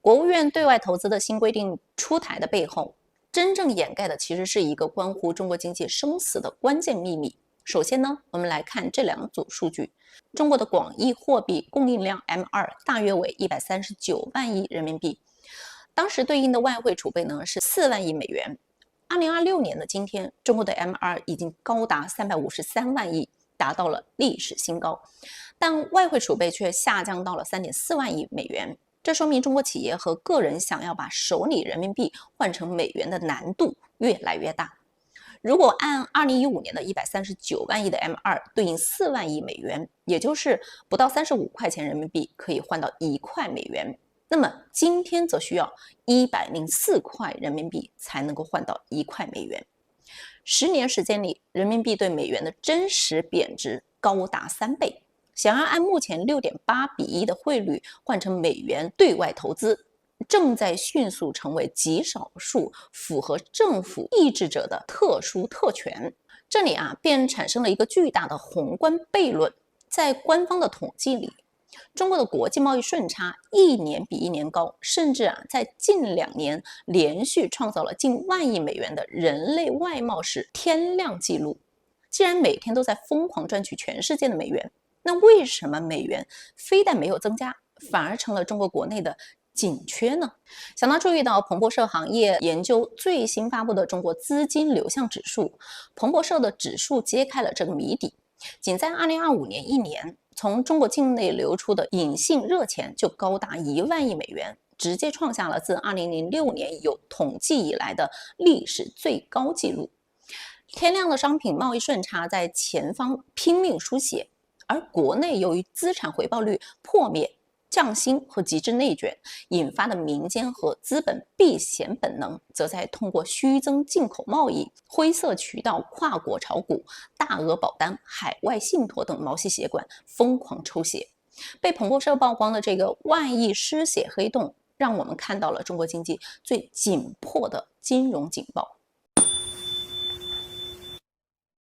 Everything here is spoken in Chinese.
国务院对外投资的新规定出台的背后，真正掩盖的其实是一个关乎中国经济生死的关键秘密。首先呢，我们来看这两组数据。中国的广义货币供应量 M2 大约为139万亿人民币，当时对应的外汇储备呢是4万亿美元。2026年的今天，中国的 M2 已经高达353万亿，达到了历史新高，但外汇储备却下降到了3.4万亿美元。这说明中国企业和个人想要把手里人民币换成美元的难度越来越大。如果按2015年的139万亿的 M2 对应4万亿美元，也就是不到35块钱人民币可以换到1块美元，那么今天则需要104块人民币才能够换到1块美元。10年时间里，人民币对美元的真实贬值高达3倍。想要按目前6.8:1的汇率换成美元对外投资，正在迅速成为极少数符合政府意志者的特殊特权。这里便产生了一个巨大的宏观悖论。在官方的统计里，中国的国际贸易顺差一年比一年高，甚至在近2年连续创造了近万亿美元的人类外贸史天量纪录。既然每天都在疯狂赚取全世界的美元，那为什么美元非但没有增加，反而成了中国国内的紧缺呢？想到注意到彭博社行业研究最新发布的中国资金流向指数，彭博社的指数揭开了这个谜底。仅在2025年1年，从中国境内流出的隐性热钱就高达1万亿美元，直接创下了自2006年有统计以来的历史最高纪录。天量的商品贸易顺差在前方拼命书写，而国内由于资产回报率破灭、降薪和极致内卷引发的民间和资本避险本能，则在通过虚增进口贸易、灰色渠道跨国炒股、大额保单、海外信托等毛细血管疯狂抽血。被彭博社曝光的这个万亿失血黑洞，让我们看到了中国经济最紧迫的金融警报。